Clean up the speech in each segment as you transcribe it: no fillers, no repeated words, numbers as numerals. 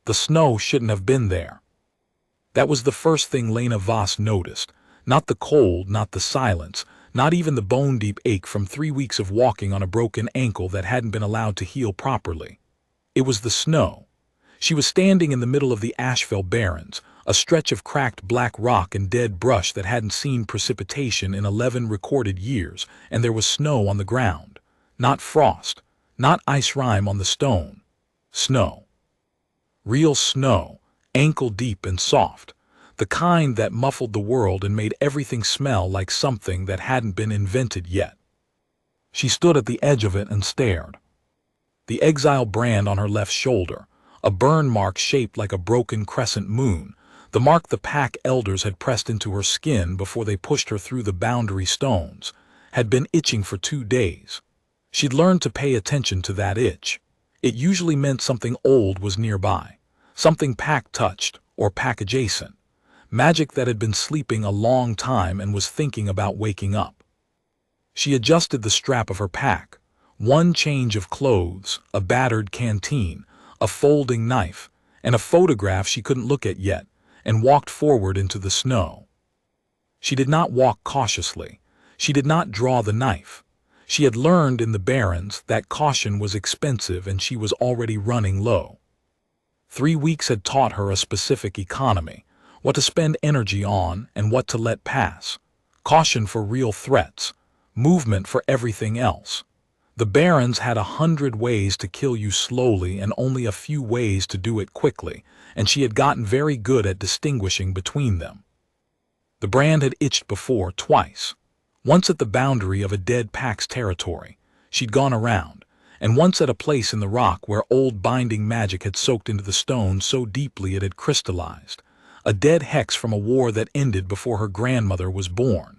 The snow shouldn't have been there. That was the first thing Lena Voss noticed. Not the cold, not the silence, not even the bone-deep ache from 3 weeks of walking on a broken ankle that hadn't been allowed to heal properly. It was the snow. She was standing in the middle of the Ashfell Barrens, a stretch of cracked black rock and dead brush that hadn't seen precipitation in 11 recorded years, and there was snow on the ground. Not frost, not ice rime on the stone. Snow. Real snow, ankle-deep and soft. The kind that muffled the world and made everything smell like something that hadn't been invented yet. She stood at the edge of it and stared. The Exiled brand on her left shoulder, a burn mark shaped like a broken crescent moon, the mark the pack elders had pressed into her skin before they pushed her through the boundary stones, had been itching for 2 days. She'd learned to pay attention to that itch. It usually meant something old was nearby, something pack touched or pack adjacent, magic that had been sleeping a long time and was thinking about waking up. She adjusted the strap of her pack. One change of clothes, a battered canteen, a folding knife, and a photograph she couldn't look at yet, and walked forward into the snow. She did not walk cautiously. She did not draw the knife. She had learned in the Barrens that caution was expensive and she was already running low. 3 weeks had taught her a specific economy, what to spend energy on and what to let pass. Caution for real threats, movement for everything else. The Barrens had 100 ways to kill you slowly and only a few ways to do it quickly, and she had gotten very good at distinguishing between them. The brand had itched before, twice. Once at the boundary of a dead pack's territory, she'd gone around, and once at a place in the rock where old binding magic had soaked into the stone so deeply it had crystallized, a dead hex from a war that ended before her grandmother was born.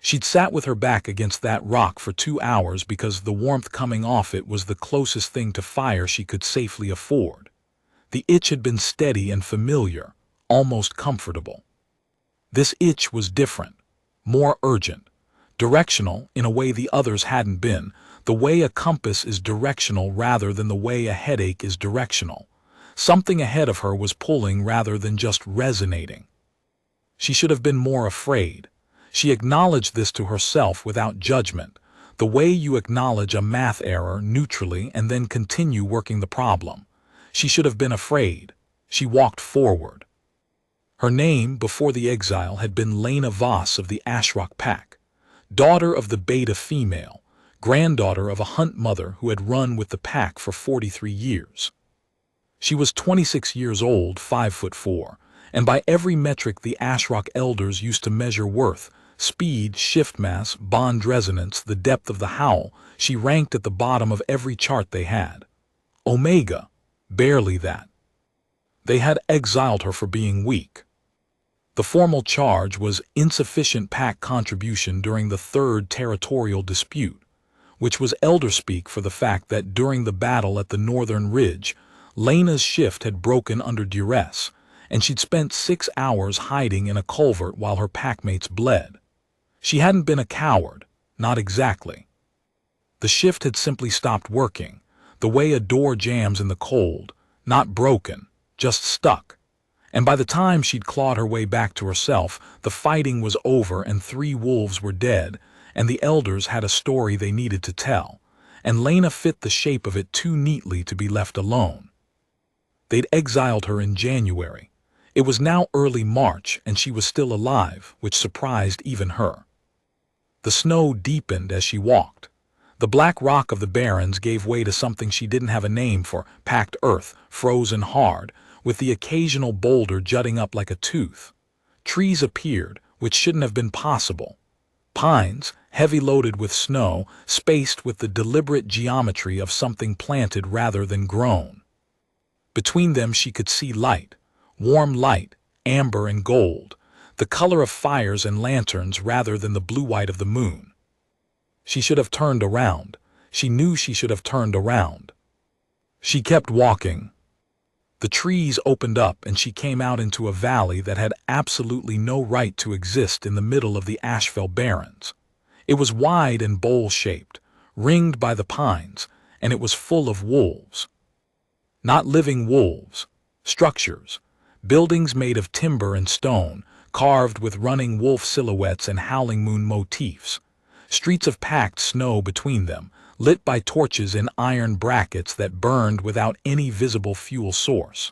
She'd sat with her back against that rock for 2 hours because the warmth coming off it was the closest thing to fire she could safely afford. The itch had been steady and familiar, almost comfortable. This itch was different, more urgent, directional in a way the others hadn't been, the way a compass is directional rather than the way a headache is directional. Something ahead of her was pulling rather than just resonating. She should have been more afraid. She acknowledged this to herself without judgment, the way you acknowledge a math error neutrally and then continue working the problem. She should have been afraid. She walked forward. Her name, before the exile, had been Lena Voss of the Ashrock Pack, daughter of the Beta female, granddaughter of a hunt mother who had run with the pack for 43 years. She was 26 years old, 5'4", and by every metric the Ashrock elders used to measure worth, speed, shift mass, bond resonance, the depth of the howl, she ranked at the bottom of every chart they had. Omega, barely that. They had exiled her for being weak. The formal charge was insufficient pack contribution during the 3rd territorial dispute, which was elder speak for the fact that during the battle at the northern ridge, Lena's shift had broken under duress, and she'd spent 6 hours hiding in a culvert while her packmates bled. She hadn't been a coward, not exactly. The shift had simply stopped working, the way a door jams in the cold, not broken, just stuck. And by the time she'd clawed her way back to herself, the fighting was over and 3 wolves were dead, and the elders had a story they needed to tell, and Lena fit the shape of it too neatly to be left alone. They'd exiled her in January. It was now early March, and she was still alive, which surprised even her. The snow deepened as she walked. The black rock of the Barrens gave way to something she didn't have a name for, packed earth, frozen hard, with the occasional boulder jutting up like a tooth. Trees appeared, which shouldn't have been possible. Pines, heavy loaded with snow, spaced with the deliberate geometry of something planted rather than grown. Between them she could see light, warm light, amber and gold, the color of fires and lanterns rather than the blue-white of the moon. She should have turned around. She knew she should have turned around. She kept walking. The trees opened up and she came out into a valley that had absolutely no right to exist in the middle of the Ashfell Barrens. It was wide and bowl-shaped, ringed by the pines, and it was full of wolves. Not living wolves, Structures. Buildings made of timber and stone, carved with running wolf silhouettes and howling moon motifs. Streets of packed snow between them, lit by torches in iron brackets that burned without any visible fuel source.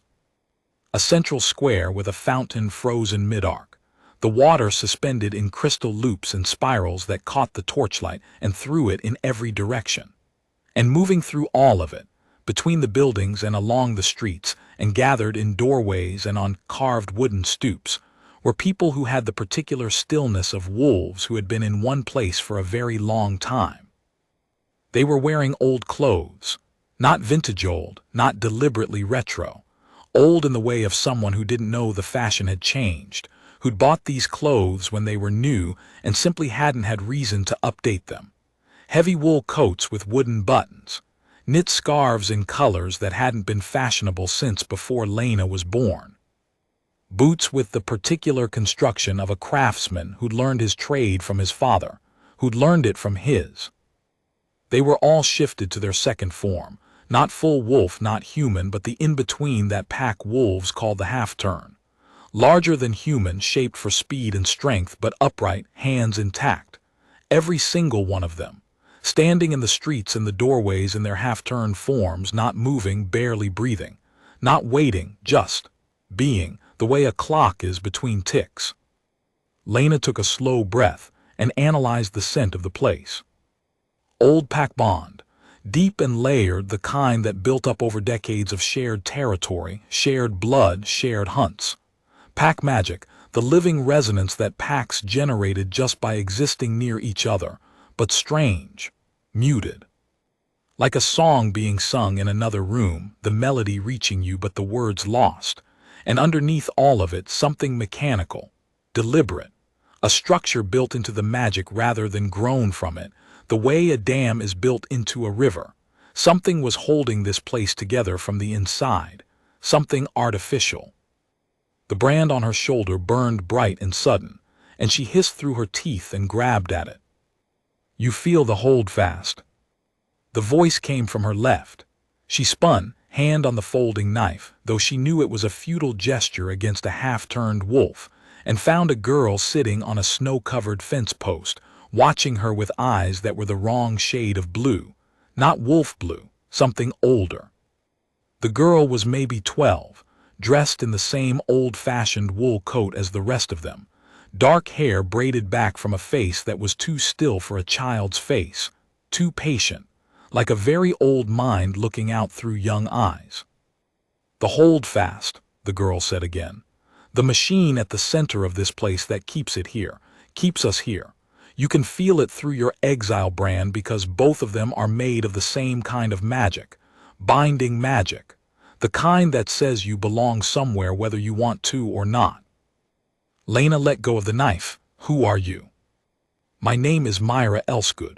A central square with a fountain frozen mid-arc, the water suspended in crystal loops and spirals that caught the torchlight and threw it in every direction. And moving through all of it, between the buildings and along the streets, and gathered in doorways and on carved wooden stoops, were people who had the particular stillness of wolves who had been in one place for a very long time. They were wearing old clothes, not vintage old, not deliberately retro, old in the way of someone who didn't know the fashion had changed, who'd bought these clothes when they were new and simply hadn't had reason to update them. Heavy wool coats with wooden buttons, knit scarves in colors that hadn't been fashionable since before Lena was born. Boots with the particular construction of a craftsman who'd learned his trade from his father, who'd learned it from his. They were all shifted to their second form, not full wolf, not human, but the in-between that pack wolves called the half-turn. Larger than human, shaped for speed and strength, but upright, hands intact. Every single one of them, standing in the streets and the doorways in their half-turn forms, not moving, barely breathing, not waiting, just being, the way a clock is between ticks. Lena took a slow breath and analyzed the scent of the place. Old pack bond, deep and layered, the kind that built up over decades of shared territory, shared blood, shared hunts. Pack magic, the living resonance that packs generated just by existing near each other, but strange, muted. Like a song being sung in another room, the melody reaching you but the words lost. And underneath all of it, something mechanical, deliberate, a structure built into the magic rather than grown from it, the way a dam is built into a river. Something was holding this place together from the inside, something artificial. The brand on her shoulder burned bright and sudden, and she hissed through her teeth and grabbed at it. "You feel the hold fast." The voice came from her left. She spun, hand on the folding knife, though she knew it was a futile gesture against a half-turned wolf, and found a girl sitting on a snow-covered fence post, watching her with eyes that were the wrong shade of blue, not wolf blue, something older. The girl was maybe 12, dressed in the same old-fashioned wool coat as the rest of them, dark hair braided back from a face that was too still for a child's face, too patient, like a very old mind looking out through young eyes. "The hold fast," the girl said again. "The machine at the center of this place that keeps it here, keeps us here. You can feel it through your Exile brand because both of them are made of the same kind of magic, binding magic, the kind that says you belong somewhere whether you want to or not." Lena let go of the knife. "Who are you?" "My name is Myra Elsgood.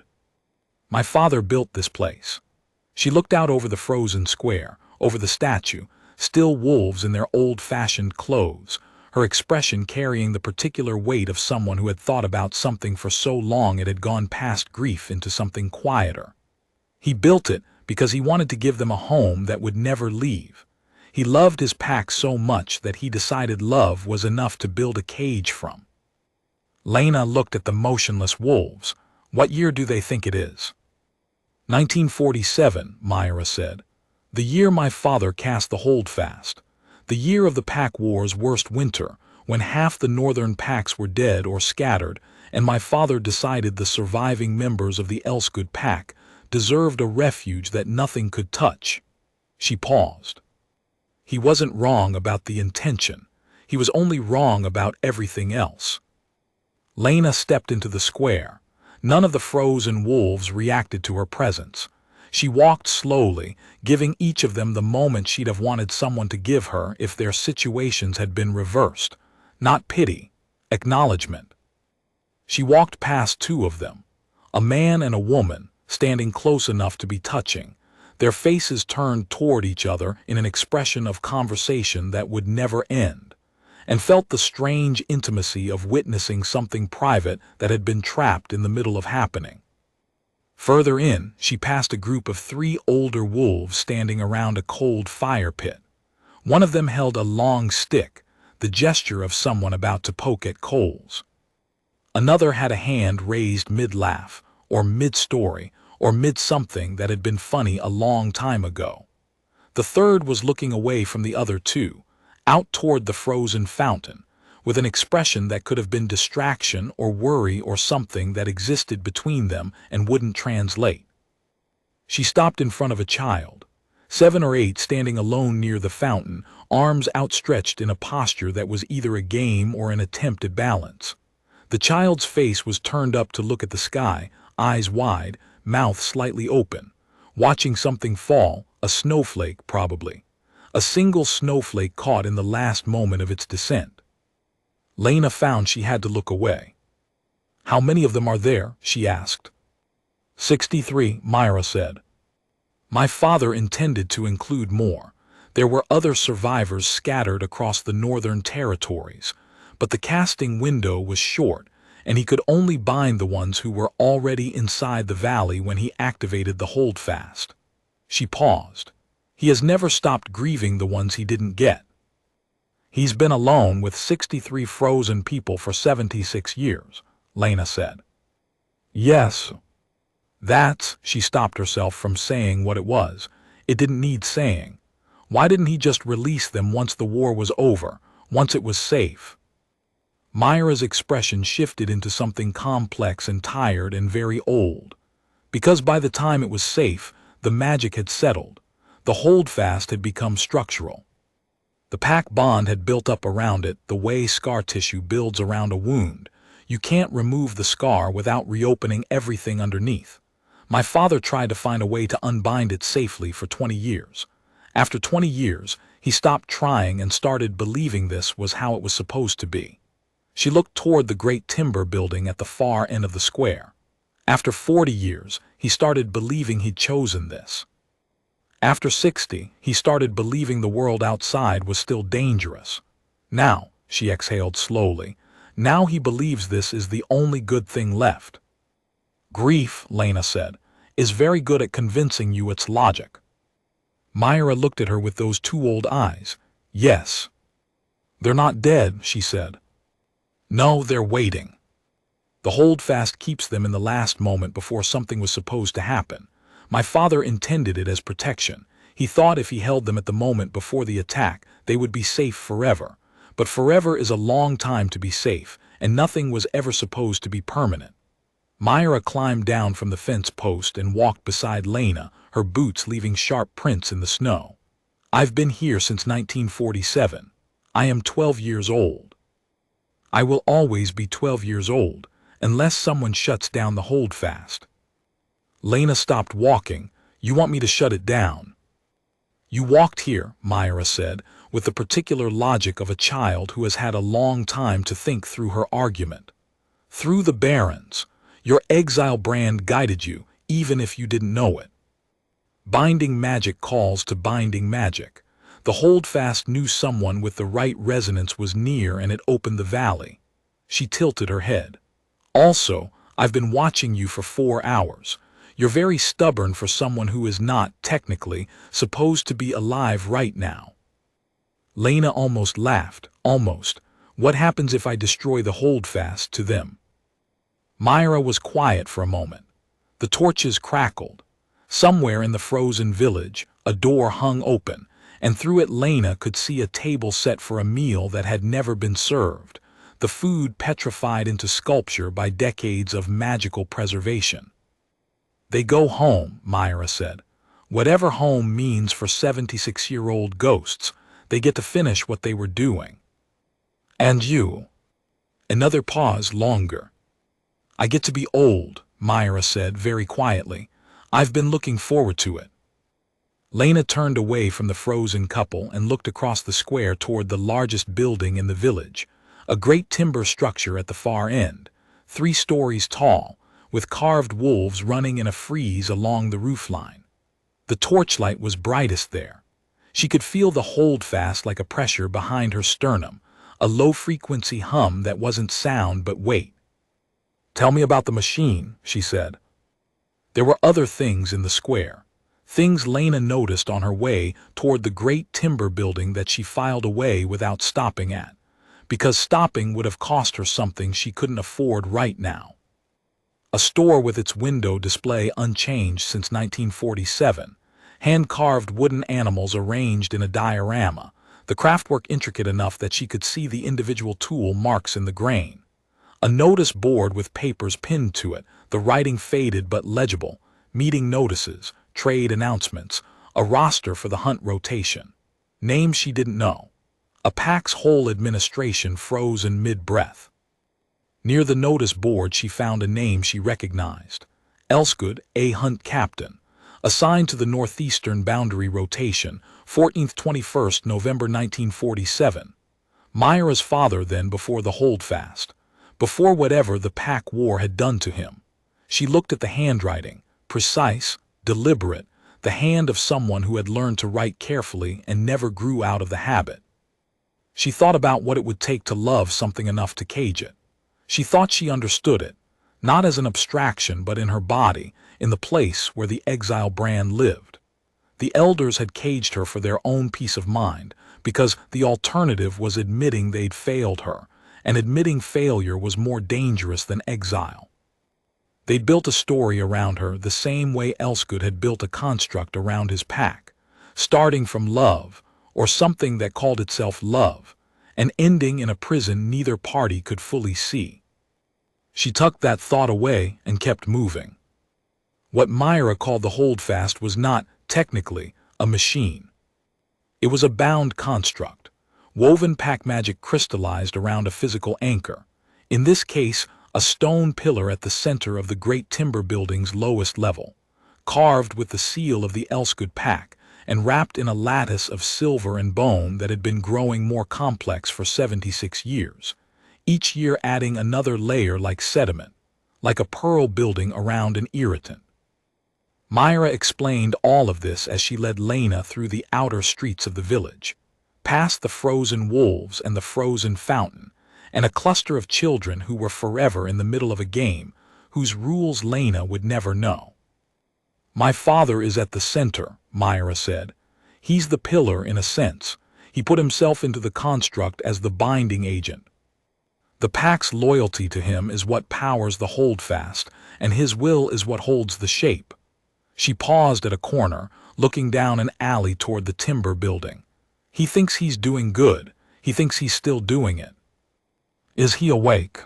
My father built this place." She looked out over the frozen square, over the statue, still wolves in their old-fashioned clothes, her expression carrying the particular weight of someone who had thought about something for so long it had gone past grief into something quieter. He built it because he wanted to give them a home that would never leave. He loved his pack so much that he decided love was enough to build a cage from. Lena looked at the motionless wolves. "What year do they think it is?" 1947, Myra said. "The year my father cast the holdfast. The year of the pack war's worst winter, when half the northern packs were dead or scattered, and my father decided the surviving members of the Elsgood pack deserved a refuge that nothing could touch." She paused. "He wasn't wrong about the intention. He was only wrong about everything else." Lena stepped into the square. None of the frozen wolves reacted to her presence. She walked slowly, giving each of them the moment she'd have wanted someone to give her if their situations had been reversed. Not pity, acknowledgement. She walked past two of them, a man and a woman, standing close enough to be touching, their faces turned toward each other in an expression of conversation that would never end, and felt the strange intimacy of witnessing something private that had been trapped in the middle of happening. Further in, she passed a group of 3 older wolves standing around a cold fire pit. One of them held a long stick, the gesture of someone about to poke at coals. Another had a hand raised mid-laugh, or mid-story, or mid-something that had been funny a long time ago. The third was looking away from the other two, out toward the frozen fountain, with an expression that could have been distraction or worry or something that existed between them and wouldn't translate. She stopped in front of a child, 7 or 8, standing alone near the fountain, arms outstretched in a posture that was either a game or an attempt at balance. The child's face was turned up to look at the sky, eyes wide, mouth slightly open, watching something fall, a snowflake probably. A single snowflake caught in the last moment of its descent. Lena found she had to look away. "How many of them are there?" she asked. 63, Myra said. "My father intended to include more. There were other survivors scattered across the northern territories, but the casting window was short, and he could only bind the ones who were already inside the valley when he activated the holdfast." She paused. "He has never stopped grieving the ones he didn't get." "He's been alone with 63 frozen people for 76 years, Lena said. "Yes. She stopped herself from saying what it was. It didn't need saying. Why didn't he just release them once the war was over, once it was safe? Myra's expression shifted into something complex and tired and very old. Because by the time it was safe, the magic had settled. The holdfast had become structural. The pack bond had built up around it the way scar tissue builds around a wound. You can't remove the scar without reopening everything underneath. My father tried to find a way to unbind it safely for 20 years. After 20 years, he stopped trying and started believing this was how it was supposed to be. She looked toward the great timber building at the far end of the square. After 40 years, he started believing he'd chosen this. After 60, he started believing the world outside was still dangerous. Now, she exhaled slowly, now he believes this is the only good thing left. Grief, Lena said, is very good at convincing you it's logic. Myra looked at her with those two old eyes. Yes. They're not dead, she said. No, they're waiting. The holdfast keeps them in the last moment before something was supposed to happen. My father intended it as protection. He thought if he held them at the moment before the attack, they would be safe forever. But forever is a long time to be safe, and nothing was ever supposed to be permanent. Myra climbed down from the fence post and walked beside Lena, her boots leaving sharp prints in the snow. I've been here since 1947. I am 12 years old. I will always be 12 years old, unless someone shuts down the holdfast. Lena stopped walking. You want me to shut it down? You walked here, Myra said, with the particular logic of a child who has had a long time to think through her argument. Through the barrens. Your exile brand guided you, even if you didn't know it. Binding magic calls to binding magic. The holdfast knew someone with the right resonance was near and it opened the valley. She tilted her head. Also, I've been watching you for 4 hours. You're very stubborn for someone who is not, technically, supposed to be alive right now. Lena almost laughed. Almost. What happens if I destroy the holdfast to them? Myra was quiet for a moment. The torches crackled. Somewhere in the frozen village, a door hung open, and through it Lena could see a table set for a meal that had never been served, the food petrified into sculpture by decades of magical preservation. They go home, Myra said. Whatever home means for 76-year-old ghosts, they get to finish what they were doing. And you? Another pause longer. I get to be old, Myra said very quietly. I've been looking forward to it. Lena turned away from the frozen couple and looked across the square toward the largest building in the village, a great timber structure at the far end, 3 stories tall, with carved wolves running in a frieze along the roofline. The torchlight was brightest there. She could feel the holdfast like a pressure behind her sternum, a low-frequency hum that wasn't sound but weight. Tell me about the machine, she said. There were other things in the square. things Lena noticed on her way toward the great timber building that she filed away without stopping at, because stopping would have cost her something she couldn't afford right now. A store with its window display unchanged since 1947, hand-carved wooden animals arranged in a diorama, the craftwork intricate enough that she could see the individual tool marks in the grain. A notice board with papers pinned to it, the writing faded but legible, meeting notices, trade announcements, a roster for the hunt rotation. Names she didn't know. A pack's whole administration froze in mid-breath. Near the notice board she found a name she recognized. Exiled, a hunt captain. Assigned to the northeastern boundary rotation, 14th-21st November 1947. Myra's father then before the holdfast. Before whatever the pack war had done to him. She looked at the handwriting, precise, deliberate, the hand of someone who had learned to write carefully and never grew out of the habit. She thought about what it would take to love something enough to cage it. She thought she understood it, not as an abstraction but in her body, in the place where the exile brand lived. The elders had caged her for their own peace of mind, because the alternative was admitting they'd failed her, and admitting failure was more dangerous than exile. They'd built a story around her the same way Exiled had built a construct around his pack, starting from love, or something that called itself love, and ending in a prison neither party could fully see. She tucked that thought away and kept moving. What Myra called the holdfast was not, technically, a machine. It was a bound construct, woven pack magic crystallized around a physical anchor, in this case a stone pillar at the center of the great timber building's lowest level, carved with the seal of the Exiled pack and wrapped in a lattice of silver and bone that had been growing more complex for 76 years, each year adding another layer like sediment, like a pearl building around an irritant. Myra explained all of this as she led Lena through the outer streets of the village, past the frozen wolves and the frozen fountain, and a cluster of children who were forever in the middle of a game whose rules Lena would never know. "My father is at the center," Myra said. "He's the pillar in a sense. He put himself into the construct as the binding agent. The pack's loyalty to him is what powers the holdfast, and his will is what holds the shape." She paused at a corner, looking down an alley toward the timber building. "He thinks he's doing good. He thinks he's still doing it." "Is he awake?"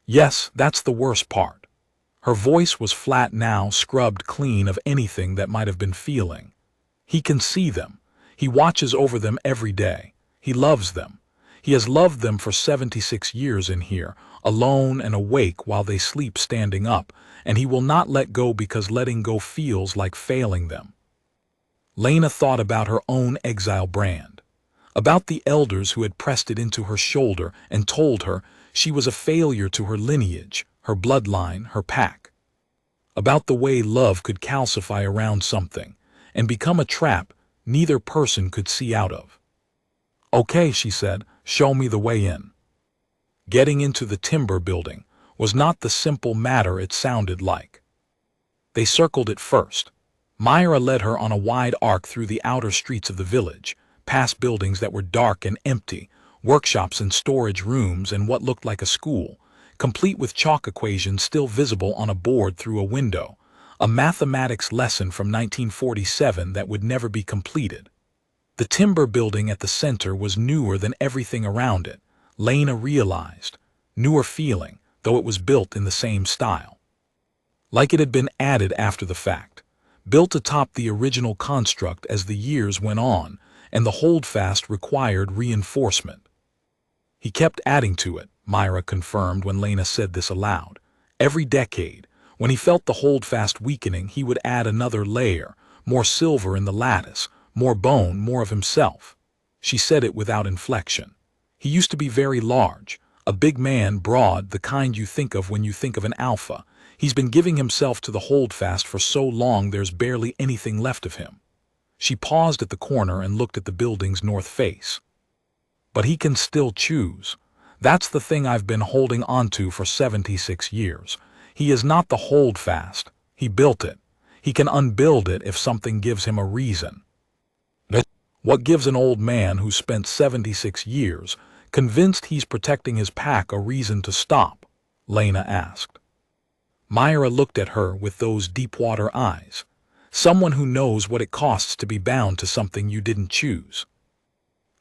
"Yes, that's the worst part." Her voice was flat now, scrubbed clean of anything that might have been feeling. "He can see them. He watches over them every day. He loves them. He has loved them for 76 years in here, alone and awake while they sleep standing up, and he will not let go because letting go feels like failing them." Lena thought about her own exile brand, about the elders who had pressed it into her shoulder and told her she was a failure to her lineage, her bloodline, her pack. About the way love could calcify around something and become a trap neither person could see out of. "Okay," she said, "show me the way in." Getting into the timber building was not the simple matter it sounded like. They circled it first. Myra led her on a wide arc through the outer streets of the village, past buildings that were dark and empty, workshops and storage rooms and what looked like a school, complete with chalk equations still visible on a board through a window, a mathematics lesson from 1947 that would never be completed. The timber building at the center was newer than everything around it, Lena realized, newer feeling, though it was built in the same style. Like it had been added after the fact, built atop the original construct as the years went on, and the holdfast required reinforcement. "He kept adding to it," Myra confirmed when Lena said this aloud. "Every decade, when he felt the holdfast weakening, he would add another layer, more silver in the lattice, more bone, more of himself." She said it without inflection. "He used to be very large, a big man, broad, the kind you think of when you think of an alpha. He's been giving himself to the holdfast for so long there's barely anything left of him." She paused at the corner and looked at the building's north face. "But he can still choose. That's the thing I've been holding onto for 76 years. He is not the holdfast. He built it. He can unbuild it if something gives him a reason. What gives an old man who spent 76 years, convinced he's protecting his pack, a reason to stop? Lena asked. Myra looked at her with those deep-water eyes. Someone who knows what it costs to be bound to something you didn't choose.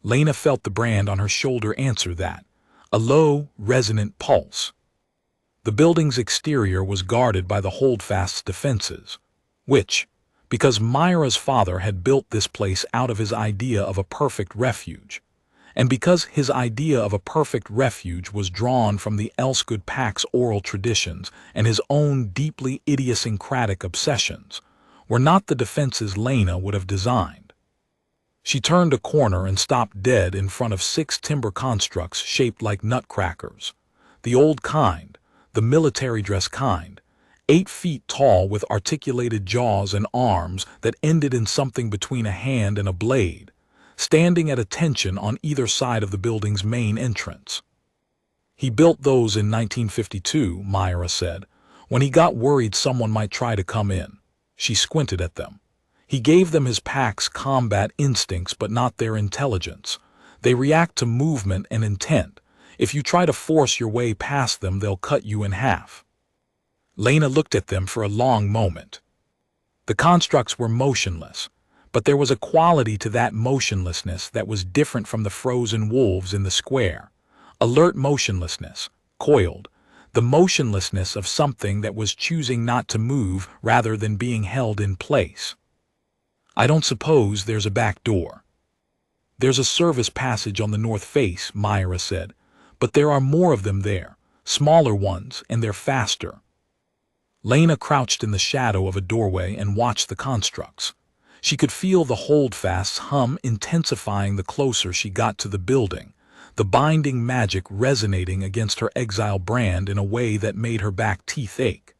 Lena felt the brand on her shoulder answer that, a low, resonant pulse. The building's exterior was guarded by the holdfast's defenses, which, because Myra's father had built this place out of his idea of a perfect refuge, and because his idea of a perfect refuge was drawn from the Elsegood Pack's oral traditions and his own deeply idiosyncratic obsessions, were not the defenses Lena would have designed. She turned a corner and stopped dead in front of 6 timber constructs shaped like nutcrackers, the old kind, the military dress kind, 8 feet tall with articulated jaws and arms that ended in something between a hand and a blade, standing at attention on either side of the building's main entrance. He built those in 1952, Myra said, when he got worried someone might try to come in. She squinted at them. He gave them his pack's combat instincts but not their intelligence. They react to movement and intent. If you try to force your way past them, they'll cut you in half. Lena looked at them for a long moment. The constructs were motionless, but there was a quality to that motionlessness that was different from the frozen wolves in the square. Alert motionlessness, coiled, the motionlessness of something that was choosing not to move rather than being held in place. I don't suppose there's a back door. There's a service passage on the north face, Myra said, but there are more of them there, smaller ones, and they're faster. Lena crouched in the shadow of a doorway and watched the constructs. She could feel the holdfast's hum intensifying the closer she got to the building, the binding magic resonating against her Exile brand in a way that made her back teeth ache.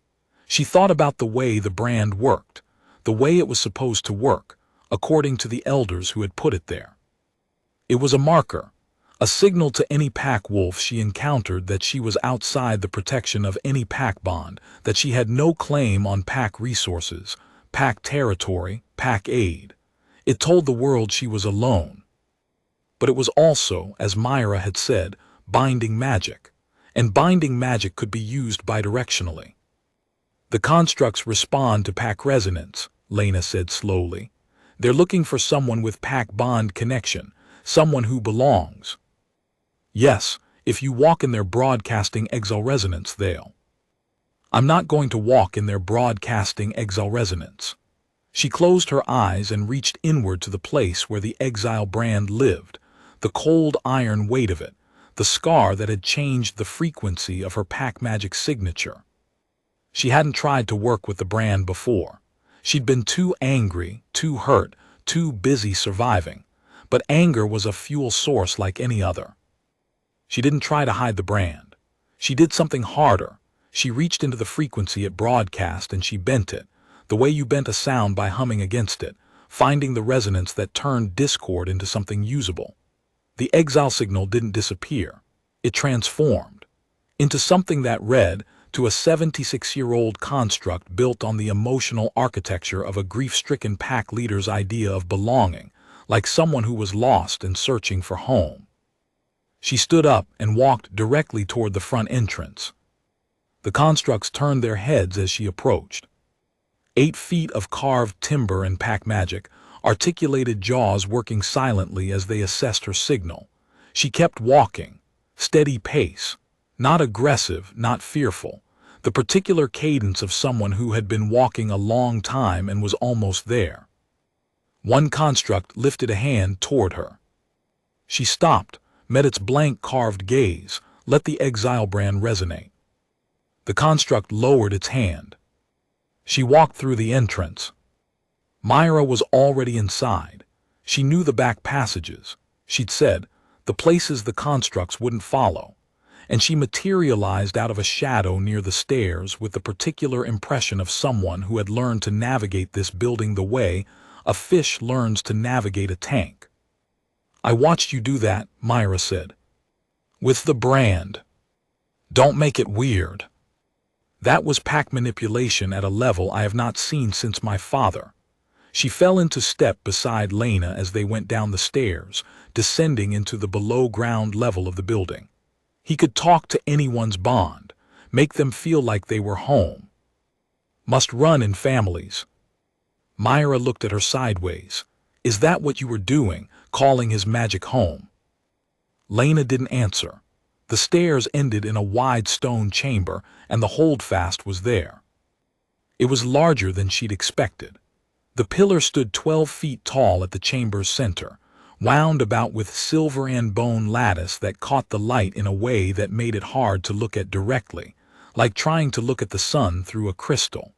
She thought about the way the brand worked, the way it was supposed to work, according to the elders who had put it there. It was a marker, a signal to any pack wolf she encountered that she was outside the protection of any pack bond, that she had no claim on pack resources, pack territory, pack aid. It told the world she was alone. But it was also, as Myra had said, binding magic, and binding magic could be used bidirectionally. The constructs respond to pack resonance, Lena said slowly. They're looking for someone with pack bond connection, someone who belongs. Yes, if you walk in their broadcasting exile resonance, they'll. I'm not going to walk in their broadcasting exile resonance. She closed her eyes and reached inward to the place where the Exile brand lived, the cold iron weight of it, the scar that had changed the frequency of her pack magic signature. She hadn't tried to work with the brand before. She'd been too angry, too hurt, too busy surviving, but anger was a fuel source like any other. She didn't try to hide the brand. She did something harder. She reached into the frequency it broadcast and she bent it, the way you bent a sound by humming against it, finding the resonance that turned discord into something usable. The Exile signal didn't disappear. It transformed into something that read to a 76-year-old construct built on the emotional architecture of a grief-stricken pack leader's idea of belonging, like someone who was lost and searching for home. She stood up and walked directly toward the front entrance. The constructs turned their heads as she approached. 8 feet of carved timber and pack magic, articulated jaws working silently as they assessed her signal. She kept walking, steady pace, not aggressive, not fearful, the particular cadence of someone who had been walking a long time and was almost there. One construct lifted a hand toward her. She stopped, met its blank carved gaze, let the Exile brand resonate. The construct lowered its hand. She walked through the entrance. Myra was already inside. She knew the back passages. She'd said, the places the constructs wouldn't follow. And she materialized out of a shadow near the stairs with the particular impression of someone who had learned to navigate this building the way a fish learns to navigate a tank. I watched you do that, Myra said. With the brand. Don't make it weird. That was pack manipulation at a level I have not seen since my father. She fell into step beside Lena as they went down the stairs, descending into the below-ground level of the building. He could talk to anyone's bond, make them feel like they were home. Must run in families. Myra looked at her sideways. Is that what you were doing, calling his magic home? Lena didn't answer. The stairs ended in a wide stone chamber, and the holdfast was there. It was larger than she'd expected. The pillar stood 12 feet tall at the chamber's center, wound about with silver and bone lattice that caught the light in a way that made it hard to look at directly, like trying to look at the sun through a crystal.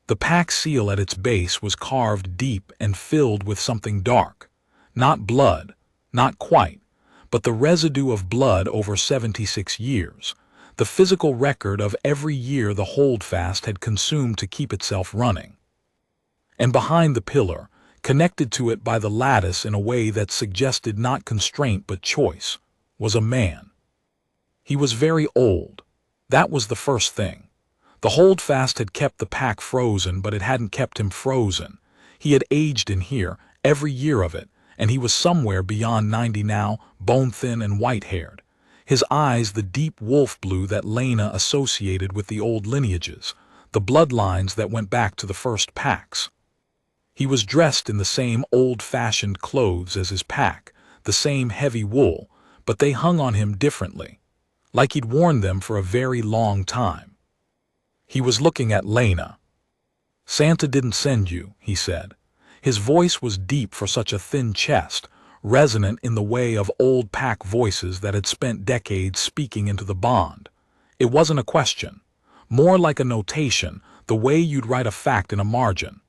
The pack seal at its base was carved deep and filled with something dark. Not blood, not quite, but the residue of blood over 76 years, the physical record of every year the holdfast had consumed to keep itself running. And behind the pillar, connected to it by the lattice in a way that suggested not constraint but choice, was a man. He was very old. That was the first thing. The holdfast had kept the pack frozen, but it hadn't kept him frozen. He had aged in here, every year of it, and he was somewhere beyond 90 now, bone-thin and white-haired. His eyes the deep wolf blue that Lena associated with the old lineages, the bloodlines that went back to the first packs. He was dressed in the same old-fashioned clothes as his pack, the same heavy wool, but they hung on him differently, like he'd worn them for a very long time. He was looking at Lena. "Santa didn't send you," he said. His voice was deep for such a thin chest, resonant in the way of old pack voices that had spent decades speaking into the bond. It wasn't a question, more like a notation, the way you'd write a fact in a margin.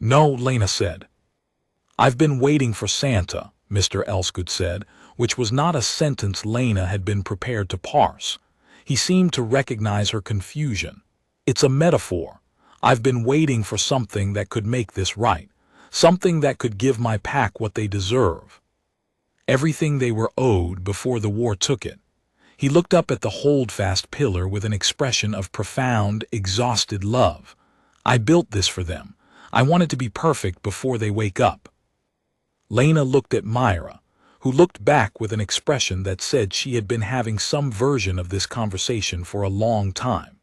"No," Lena said. "I've been waiting for Santa," Mr. Elsgood said, which was not a sentence Lena had been prepared to parse. He seemed to recognize her confusion. "It's a metaphor. I've been waiting for something that could make this right, something that could give my pack what they deserve. Everything they were owed before the war took it." He looked up at the holdfast pillar with an expression of profound, exhausted love. "I built this for them. I want it to be perfect before they wake up." Lena looked at Myra, who looked back with an expression that said she had been having some version of this conversation for a long time.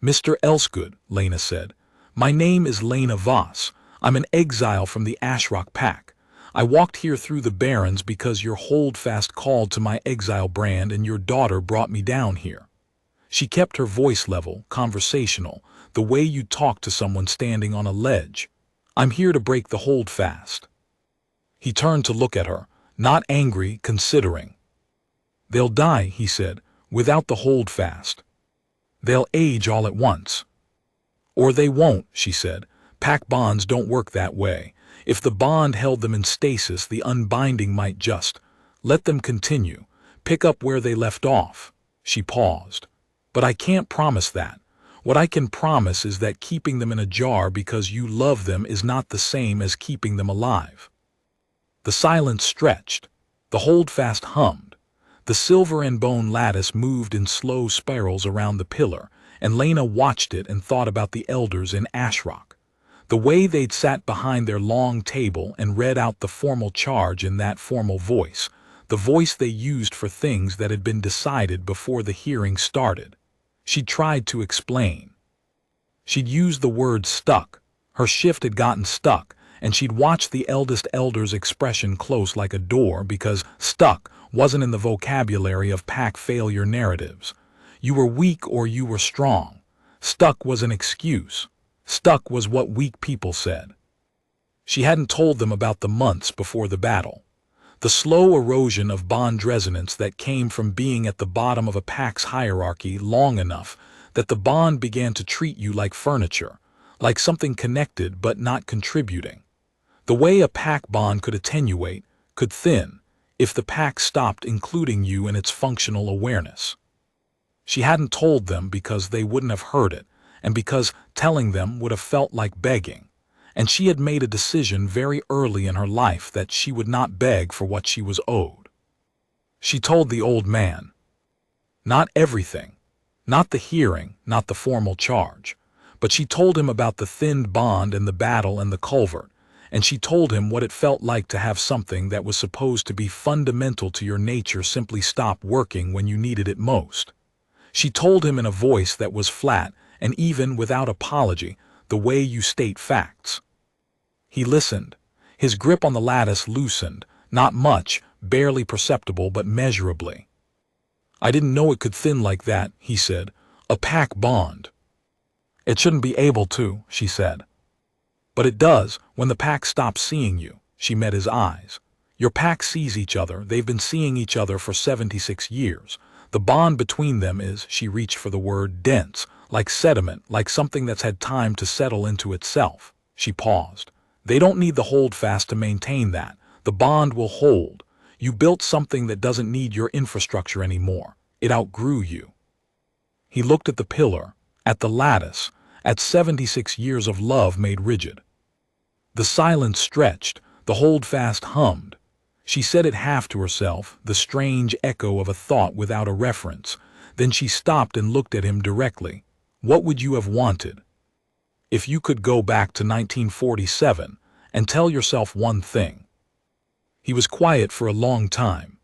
"Mr. Elsgood," Lena said, "my name is Lena Voss. I'm an exile from the Ashrock pack. I walked here through the barrens because your holdfast called to my exile brand and your daughter brought me down here." She kept her voice level, conversational, the way you talk to someone standing on a ledge. "I'm here to break the holdfast." He turned to look at her, not angry, considering. "They'll die," he said, "without the holdfast. They'll age all at once." "Or they won't," she said. "Pack bonds don't work that way. If the bond held them in stasis, the unbinding might just let them continue, pick up where they left off." She paused. "But I can't promise that. What I can promise is that keeping them in a jar because you love them is not the same as keeping them alive." The silence stretched. The holdfast hummed. The silver and bone lattice moved in slow spirals around the pillar, and Lena watched it and thought about the elders in Ashrock. The way they'd sat behind their long table and read out the formal charge in that formal voice, the voice they used for things that had been decided before the hearing started. She'd tried to explain. She'd used the word stuck. Her shift had gotten stuck, and she'd watched the eldest elder's expression close like a door because stuck wasn't in the vocabulary of pack failure narratives. You were weak or you were strong. Stuck was an excuse. Stuck was what weak people said. She hadn't told them about the months before the battle. The slow erosion of bond resonance that came from being at the bottom of a pack's hierarchy long enough that the bond began to treat you like furniture, like something connected but not contributing. The way a pack bond could attenuate, could thin, if the pack stopped including you in its functional awareness. She hadn't told them because they wouldn't have heard it, and because telling them would have felt like begging. And she had made a decision very early in her life that she would not beg for what she was owed. She told the old man. Not everything. Not the hearing, not the formal charge. But she told him about the thinned bond and the battle and the culvert, and she told him what it felt like to have something that was supposed to be fundamental to your nature simply stop working when you needed it most. She told him in a voice that was flat, and even without apology, the way you state facts. He listened. His grip on the lattice loosened, not much, barely perceptible but measurably. "I didn't know it could thin like that," he said. "A pack bond." "It shouldn't be able to," she said. "But it does, when the pack stops seeing you." She met his eyes. "Your pack sees each other. They've been seeing each other for 76 years. The bond between them is," she reached for the word, "dense, like sediment, like something that's had time to settle into itself." She paused. "They don't need the holdfast to maintain that. The bond will hold. You built something that doesn't need your infrastructure anymore. It outgrew you." He looked at the pillar, at the lattice, at 76 years of love made rigid. The silence stretched, the holdfast hummed. She said it half to herself, the strange echo of a thought without a reference. Then she stopped and looked at him directly. "What would you have wanted? If you could go back to 1947 and tell yourself one thing." He was quiet for a long time.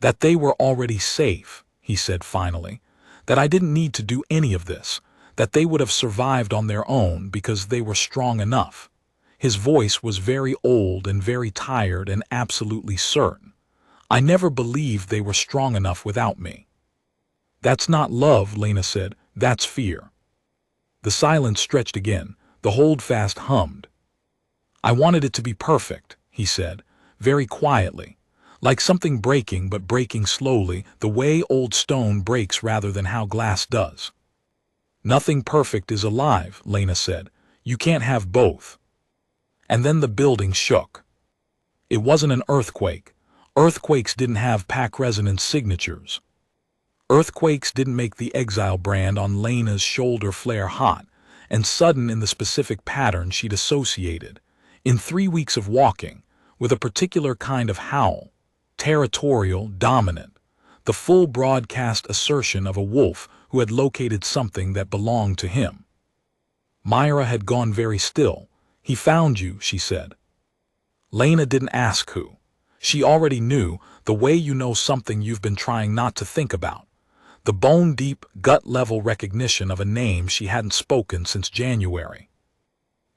"That they were already safe," he said finally. "That I didn't need to do any of this. That they would have survived on their own because they were strong enough." His voice was very old and very tired and absolutely certain. "I never believed they were strong enough without me." "That's not love," Lena said. "That's fear." The silence stretched again. The holdfast hummed. "I wanted it to be perfect," he said, very quietly. "Like something breaking, but breaking slowly, the way old stone breaks rather than how glass does." "Nothing perfect is alive," Lena said. "You can't have both." And then the building shook. It wasn't an earthquake. Earthquakes didn't have pack resonance signatures. Earthquakes didn't make the Exile brand on Lena's shoulder flare hot and sudden in the specific pattern she'd associated. In 3 weeks of walking, with a particular kind of howl, territorial, dominant, the full broadcast assertion of a wolf who had located something that belonged to him. Myra had gone very still. "He found you," she said. Lena didn't ask who. She already knew, the way you know something you've been trying not to think about. The bone-deep, gut-level recognition of a name she hadn't spoken since January.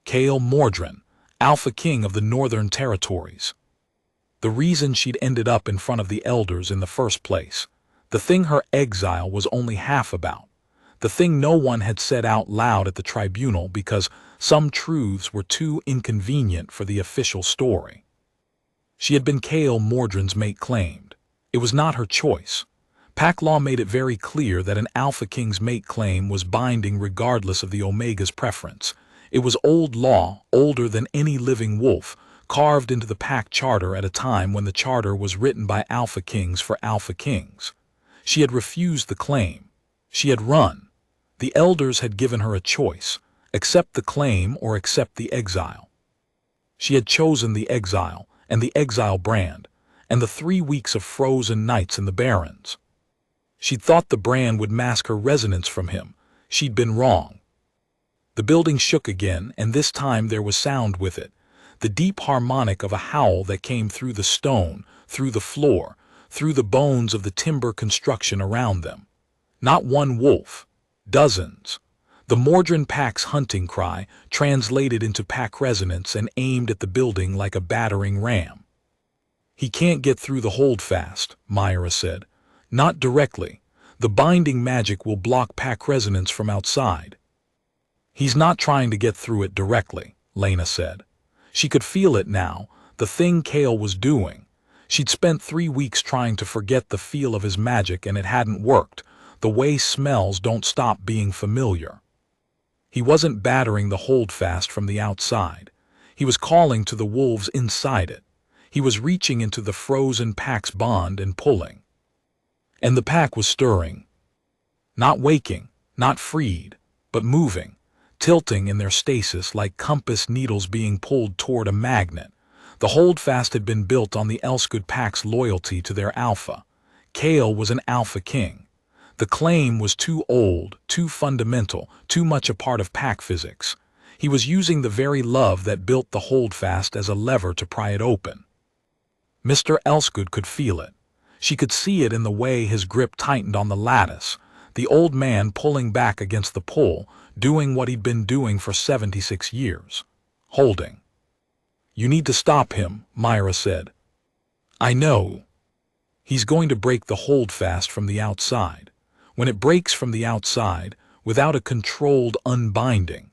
Cale Mordrin, Alpha King of the Northern Territories. The reason she'd ended up in front of the elders in the first place. The thing her exile was only half about. The thing no one had said out loud at the tribunal because some truths were too inconvenient for the official story. She had been Cale Mordrin's mate claimed. It was not her choice. Pack law made it very clear that an Alpha King's mate claim was binding regardless of the Omega's preference. It was old law, older than any living wolf, carved into the Pack charter at a time when the charter was written by Alpha Kings for Alpha Kings. She had refused the claim. She had run. The elders had given her a choice: accept the claim or accept the exile. She had chosen the exile, and the exile brand, and the 3 weeks of frozen nights in the Barrens. She'd thought the brand would mask her resonance from him. She'd been wrong. The building shook again, and this time there was sound with it. The deep harmonic of a howl that came through the stone, through the floor, through the bones of the timber construction around them. Not one wolf. Dozens. The Mordrin Pack's hunting cry, translated into pack resonance and aimed at the building like a battering ram. "He can't get through the holdfast," Myra said. "Not directly. The binding magic will block pack resonance from outside." "He's not trying to get through it directly," Lena said. She could feel it now, the thing Cale was doing. She'd spent 3 weeks trying to forget the feel of his magic, and it hadn't worked. The way smells don't stop being familiar. He wasn't battering the holdfast from the outside. He was calling to the wolves inside it. He was reaching into the frozen pack's bond and pulling. And the pack was stirring. Not waking, not freed, but moving, tilting in their stasis like compass needles being pulled toward a magnet. The holdfast had been built on the Elskud Pack's loyalty to their alpha. Cale was an Alpha King. The claim was too old, too fundamental, too much a part of pack physics. He was using the very love that built the holdfast as a lever to pry it open. Mr. Elsgood could feel it. She could see it in the way his grip tightened on the lattice, the old man pulling back against the pull, doing what he'd been doing for 76 years. Holding. "You need to stop him," Myra said. "I know. He's going to break the holdfast from the outside. When it breaks from the outside, without a controlled unbinding."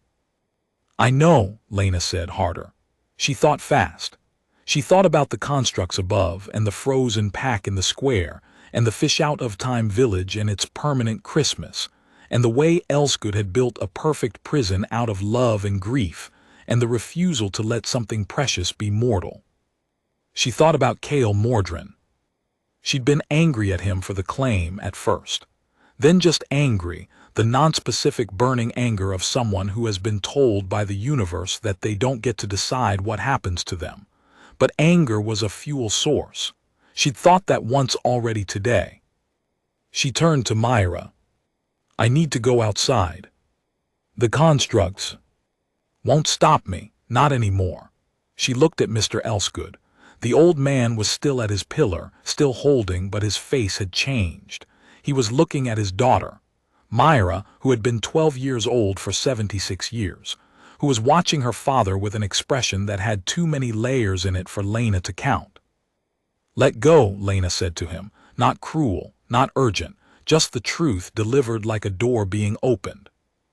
"I know," Lena said harder. She thought fast. She thought about the constructs above, and the frozen pack in the square, and the fish-out-of-time village and its permanent Christmas, and the way Elsgood had built a perfect prison out of love and grief, and the refusal to let something precious be mortal. She thought about Cale Mordrin. She'd been angry at him for the claim at first. Then just angry, the nonspecific burning anger of someone who has been told by the universe that they don't get to decide what happens to them. But anger was a fuel source. She'd thought that once already today. She turned to Myra. "I need to go outside. The constructs won't stop me, not anymore." She looked at Mr. Elsgood. The old man was still at his pillar, still holding, but his face had changed. He was looking at his daughter, Myra, who had been 12 years old for 76 years, who was watching her father with an expression that had too many layers in it for Lena to count. "Let go," Lena said to him, not cruel, not urgent, just the truth delivered like a door being opened.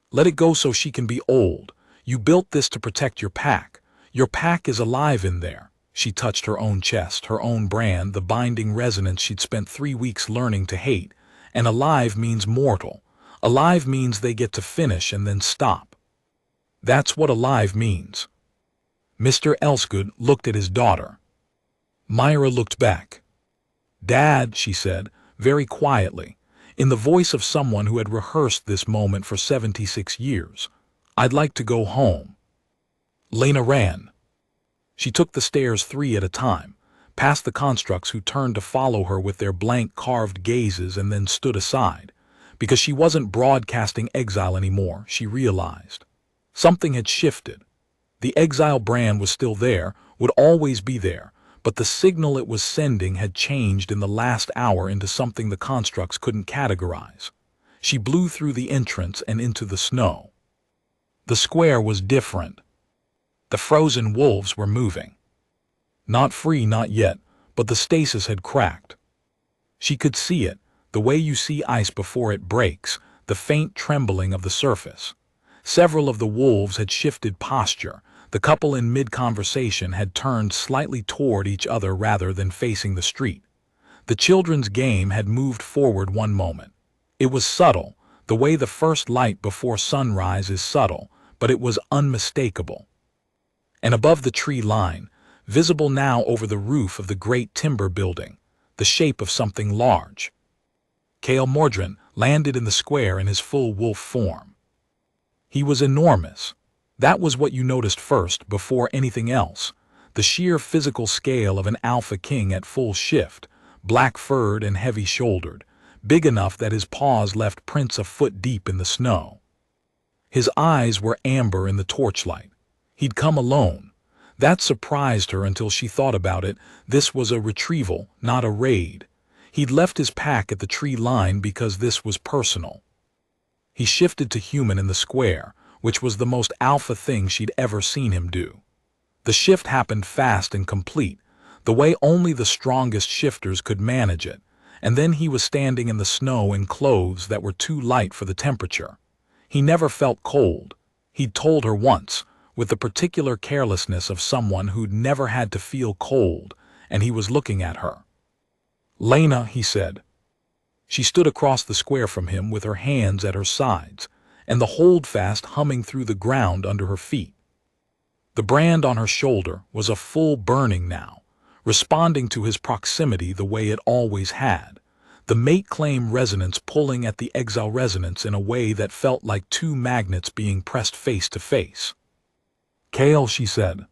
"Let it go so she can be old. You built this to protect your pack. Your pack is alive in there." She touched her own chest, her own brand, the binding resonance she'd spent 3 weeks learning to hate. And alive means mortal. Alive means they get to finish and then stop. That's what alive means. Mr. Elsgood looked at his daughter. Myra looked back. "Dad," she said, very quietly, in the voice of someone who had rehearsed this moment for 76 years, "I'd like to go home." Lena ran. She took the stairs 3 at a time, past the constructs who turned to follow her with their blank carved gazes and then stood aside. Because she wasn't broadcasting exile anymore, she realized. Something had shifted. The exile brand was still there, would always be there, but the signal it was sending had changed in the last hour into something the constructs couldn't categorize. She blew through the entrance and into the snow. The square was different. The frozen wolves were moving. Not free, not yet, but the stasis had cracked. She could see it, the way you see ice before it breaks, the faint trembling of the surface. Several of the wolves had shifted posture. The couple in mid-conversation had turned slightly toward each other rather than facing the street. The children's game had moved forward one moment. It was subtle, the way the first light before sunrise is subtle, but it was unmistakable. And above the tree line, visible now over the roof of the great timber building, the shape of something large. Cale Mordrin landed in the square in his full wolf form. He was enormous. That was what you noticed first, before anything else. The sheer physical scale of an alpha king at full shift, black-furred and heavy-shouldered, big enough that his paws left prints a foot deep in the snow. His eyes were amber in the torchlight. He'd come alone. That surprised her until she thought about it. This was a retrieval, not a raid. He'd left his pack at the tree line because this was personal. He shifted to human in the square, which was the most alpha thing she'd ever seen him do. The shift happened fast and complete, the way only the strongest shifters could manage it, and then he was standing in the snow in clothes that were too light for the temperature. He never felt cold. He'd told her once, with the particular carelessness of someone who'd never had to feel cold, and he was looking at her. "Lena," he said. She stood across the square from him with her hands at her sides, and the holdfast humming through the ground under her feet. The brand on her shoulder was a full burning now, responding to his proximity the way it always had, the mate claim resonance pulling at the exile resonance in a way that felt like 2 magnets being pressed face to face. "Cale," she said.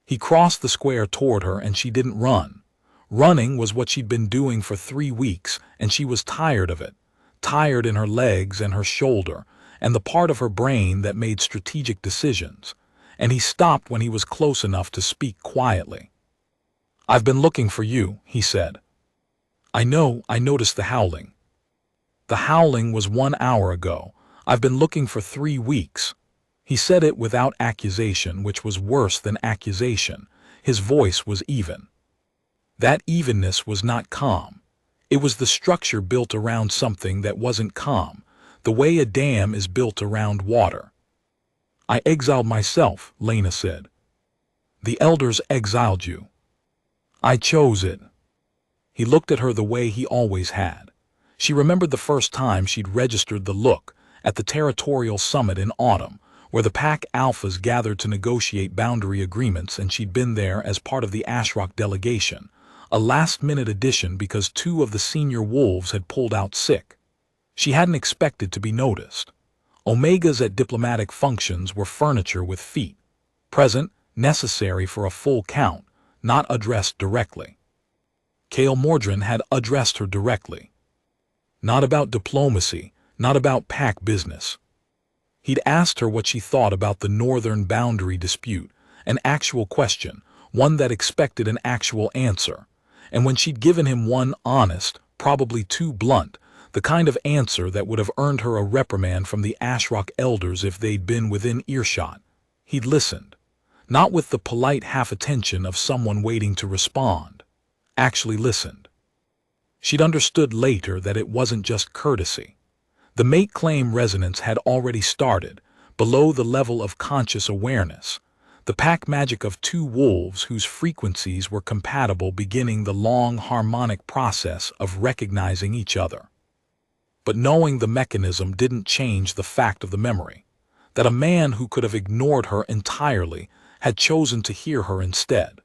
He crossed the square toward her, and she didn't run. Running was what she'd been doing for 3 weeks, and she was tired of it. tired in her legs and her shoulder, and the part of her brain that made strategic decisions, and he stopped when he was close enough to speak quietly. "I've been looking for you," he said. "I know, I noticed the howling." "The howling was 1 hour ago. I've been looking for 3 weeks." He said it without accusation, which was worse than accusation. His voice was even. That evenness was not calm. It was the structure built around something that wasn't calm, the way a dam is built around water. "I exiled myself," Lena said. "The elders exiled you." "I chose it." He looked at her the way he always had. She remembered the first time she'd registered the look, at the territorial summit in autumn, where the pack alphas gathered to negotiate boundary agreements, and she'd been there as part of the Ashrock delegation, a last-minute addition because 2 of the senior wolves had pulled out sick. She hadn't expected to be noticed. Omegas at diplomatic functions were furniture with feet, present, necessary for a full count, not addressed directly. Kael Mordrin had addressed her directly. Not about diplomacy, not about pack business. He'd asked her what she thought about the northern boundary dispute, an actual question, one that expected an actual answer. And when she'd given him one honest, probably too blunt, the kind of answer that would have earned her a reprimand from the Ashrock elders if they'd been within earshot, he'd listened. Not with the polite half-attention of someone waiting to respond. Actually listened. She'd understood later that it wasn't just courtesy. The mate claim resonance had already started, below the level of conscious awareness. The pack magic of 2 wolves whose frequencies were compatible, beginning the long harmonic process of recognizing each other. But knowing the mechanism didn't change the fact of the memory, that a man who could have ignored her entirely had chosen to hear her instead.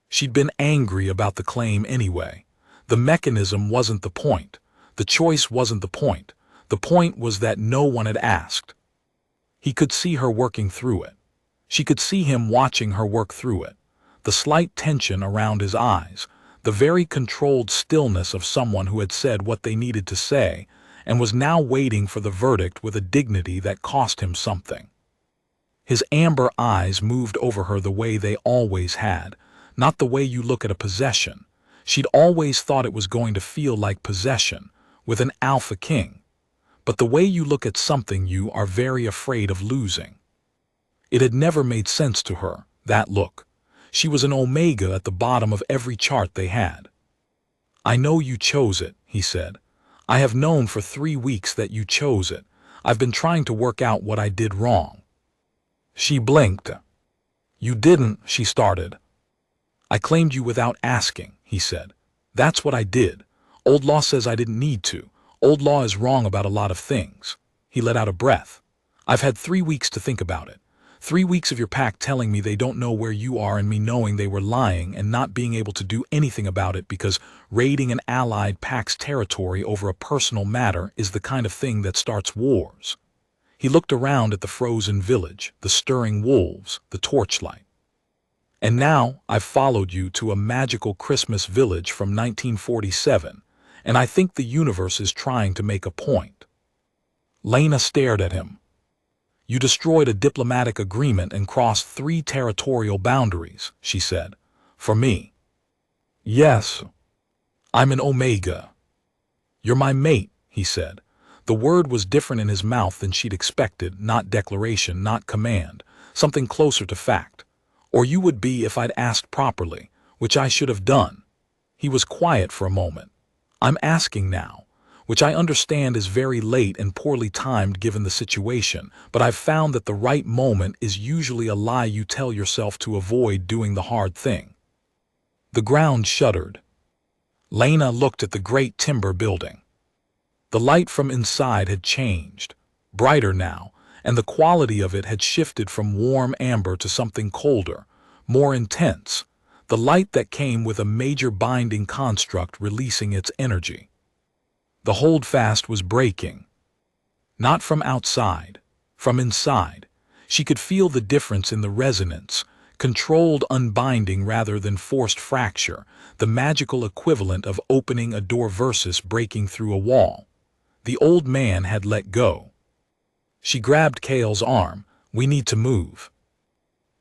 She'd been angry about the claim anyway. The mechanism wasn't the point. The choice wasn't the point. The point was that no one had asked. He could see her working through it. She could see him watching her work through it. The slight tension around his eyes, the very controlled stillness of someone who had said what they needed to say and was now waiting for the verdict with a dignity that cost him something. His amber eyes moved over her the way they always had, not the way you look at a possession. She'd always thought it was going to feel like possession, with an alpha king. But the way you look at something you are very afraid of losing. It had never made sense to her, that look. She was an omega at the bottom of every chart they had. "I know you chose it," he said. "I have known for 3 weeks that you chose it. I've been trying to work out what I did wrong." She blinked. "You didn't," she started. "I claimed you without asking," he said. "That's what I did. Old law says I didn't need to. Old law is wrong about a lot of things." He let out a breath. "I've had 3 weeks to think about it. 3 weeks of your pack telling me they don't know where you are, and me knowing they were lying and not being able to do anything about it because raiding an allied pack's territory over a personal matter is the kind of thing that starts wars." He looked around at the frozen village, the stirring wolves, the torchlight. "And now I've followed you to a magical Christmas village from 1947, and I think the universe is trying to make a point." Lena stared at him. "You destroyed a diplomatic agreement and crossed 3 territorial boundaries," she said. "For me." "Yes. I'm an omega." "You're my mate," he said. The word was different in his mouth than she'd expected, not declaration, not command, something closer to fact. "Or you would be if I'd asked properly, which I should have done." He was quiet for a moment. "I'm asking now, which I understand is very late and poorly timed given the situation, but I've found that the right moment is usually a lie you tell yourself to avoid doing the hard thing." The ground shuddered. Lena looked at the great timber building. The light from inside had changed, brighter now, and the quality of it had shifted from warm amber to something colder, more intense, the light that came with a major binding construct releasing its energy. The holdfast was breaking. Not from outside, from inside. She could feel the difference in the resonance, controlled unbinding rather than forced fracture, the magical equivalent of opening a door versus breaking through a wall. The old man had let go. She grabbed Kale's arm. "We need to move."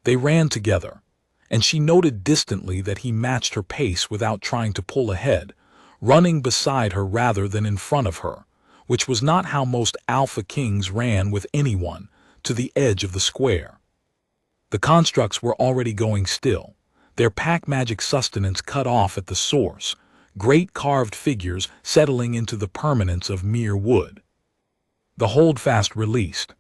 They ran together, and she noted distantly that he matched her pace without trying to pull ahead, running beside her rather than in front of her, which was not how most alpha kings ran with anyone, to the edge of the square. The constructs were already going still, their pack magic sustenance cut off at the source, great carved figures settling into the permanence of mere wood. The holdfast released.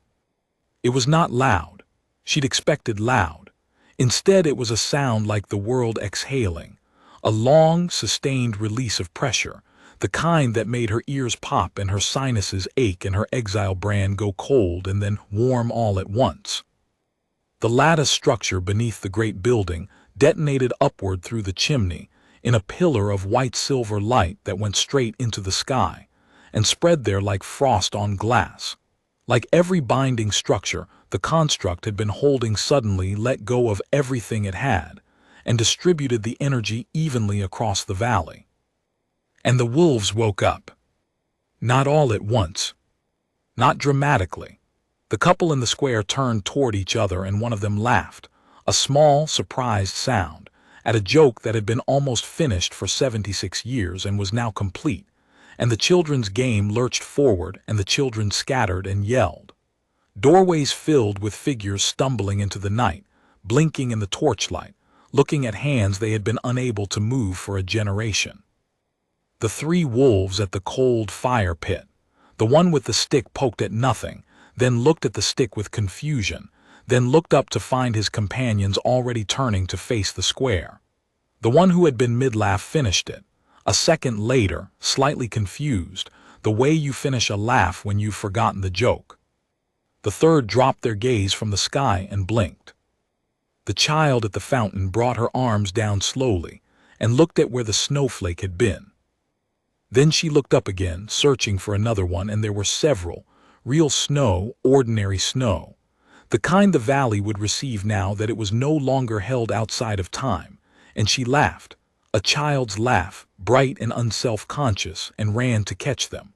It was not loud. She'd expected loud. Instead, it was a sound like the world exhaling, a long, sustained release of pressure, the kind that made her ears pop and her sinuses ache and her exile brand go cold and then warm all at once. The lattice structure beneath the great building detonated upward through the chimney in a pillar of white-silver light that went straight into the sky and spread there like frost on glass. Like every binding structure, the construct had been holding suddenly let go of everything it had and distributed the energy evenly across the valley. And the wolves woke up. Not all at once. Not dramatically. The couple in the square turned toward each other and one of them laughed, a small, surprised sound, at a joke that had been almost finished for 76 years and was now complete, and the children's game lurched forward and the children scattered and yelled. Doorways filled with figures stumbling into the night, blinking in the torchlight, looking at hands they had been unable to move for a generation. The three wolves at the cold fire pit, the one with the stick poked at nothing, then looked at the stick with confusion, then looked up to find his companions already turning to face the square. The one who had been mid-laugh finished it. A second later, slightly confused, the way you finish a laugh when you've forgotten the joke. The third dropped their gaze from the sky and blinked. The child at the fountain brought her arms down slowly and looked at where the snowflake had been. Then she looked up again, searching for another one, and there were several, real snow, ordinary snow, the kind the valley would receive now that it was no longer held outside of time, and she laughed, a child's laugh, bright and unself-conscious, and ran to catch them.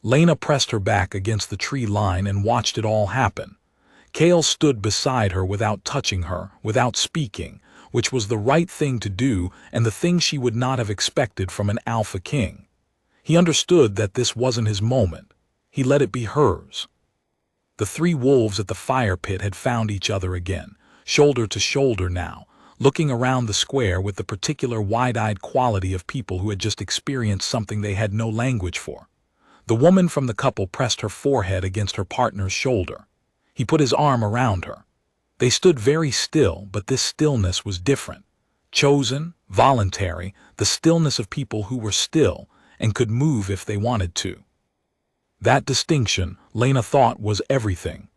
Lena pressed her back against the tree line and watched it all happen. Kale stood beside her without touching her, without speaking, which was the right thing to do and the thing she would not have expected from an alpha king. He understood that this wasn't his moment. He let it be hers. The three wolves at the fire pit had found each other again, shoulder to shoulder now, looking around the square with the particular wide-eyed quality of people who had just experienced something they had no language for. The woman from the couple pressed her forehead against her partner's shoulder. He put his arm around her. They stood very still, but this stillness was different. Chosen, voluntary, the stillness of people who were still and could move if they wanted to. That distinction, Lena thought, was everything.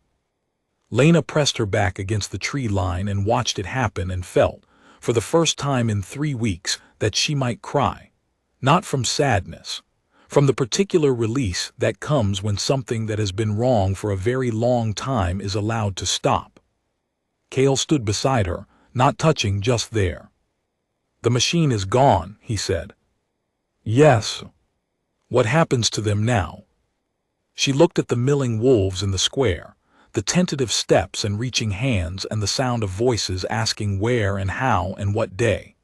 Lena pressed her back against the tree line and watched it happen and felt, for the first time in 3 weeks, that she might cry. Not from sadness. From the particular release that comes when something that has been wrong for a very long time is allowed to stop. Kale stood beside her, not touching, just there. "The machine is gone," he said. "Yes. What happens to them now?" She looked at the milling wolves in the square, the tentative steps and reaching hands and the sound of voices asking where and how and what day.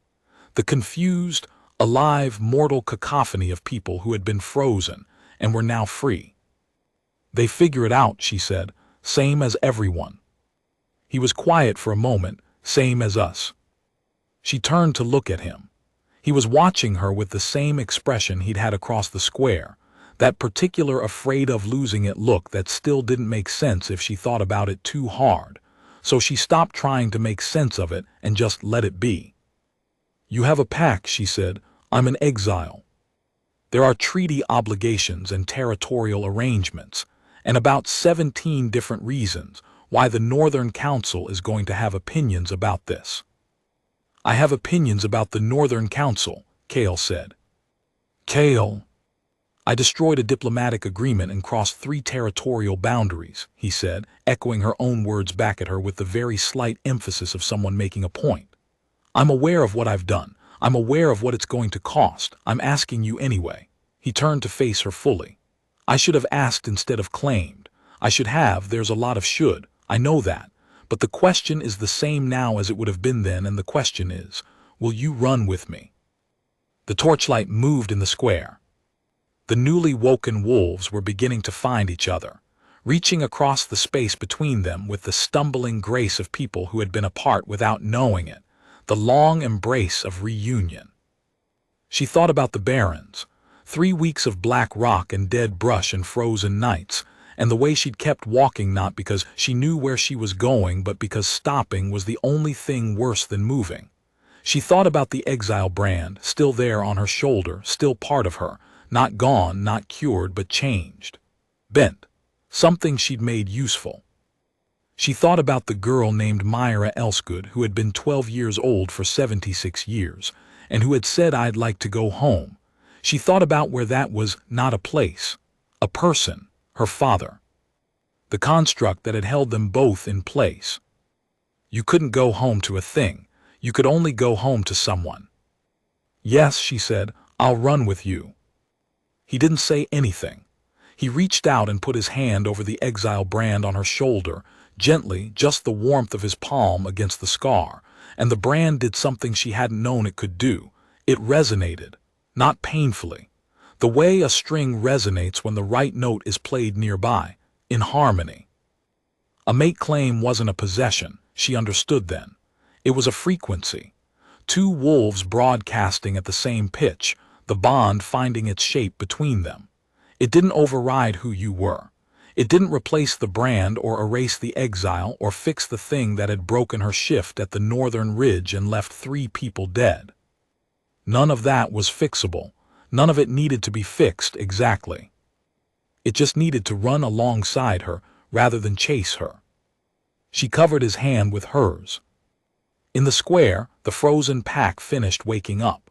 The confused, alive, mortal cacophony of people who had been frozen and were now free. "They figure it out," she said, "same as everyone." He was quiet for a moment, "Same as us." She turned to look at him. He was watching her with the same expression he'd had across the square, that particular afraid of losing it look that still didn't make sense if she thought about it too hard, so she stopped trying to make sense of it and just let it be. "You have a pack," she said. "I'm an exile. There are treaty obligations and territorial arrangements, and about 17 different reasons why the Northern Council is going to have opinions about this." "I have opinions about the Northern Council," Kale said. "Kale, I destroyed a diplomatic agreement and crossed 3 territorial boundaries," he said, echoing her own words back at her with the very slight emphasis of someone making a point. "I'm aware of what I've done. I'm aware of what it's going to cost. I'm asking you anyway." He turned to face her fully. I should have asked instead of claimed. I should have, there's a lot of should, I know that. But the question is the same now as it would have been then, and the question is, will you run with me? The torchlight moved in the square. The newly woken wolves were beginning to find each other, reaching across the space between them with the stumbling grace of people who had been apart without knowing it, the long embrace of reunion. She thought about the barrens, 3 weeks of black rock and dead brush and frozen nights, and the way she'd kept walking not because she knew where she was going but because stopping was the only thing worse than moving. She thought about the Exile brand, still there on her shoulder, still part of her, not gone, not cured, but changed. Bent. Something she'd made useful. She thought about the girl named Myra Elsgood who had been 12 years old for 76 years, and who had said, "I'd like to go home." She thought about where that was not a place, a person, her father. The construct that had held them both in place. You couldn't go home to a thing. You could only go home to someone. "Yes," she said, "I'll run with you." He didn't say anything. He reached out and put his hand over the Exile brand on her shoulder, gently, just the warmth of his palm against the scar, and the brand did something she hadn't known it could do. It resonated, not painfully, the way a string resonates when the right note is played nearby, in harmony. A mate claim wasn't a possession, she understood then. It was a frequency. 2 wolves broadcasting at the same pitch, the bond finding its shape between them. It didn't override who you were. It didn't replace the brand or erase the exile or fix the thing that had broken her shift at the northern ridge and left 3 people dead. None of that was fixable. None of it needed to be fixed exactly. It just needed to run alongside her rather than chase her. She covered his hand with hers. In the square, the frozen pack finished waking up.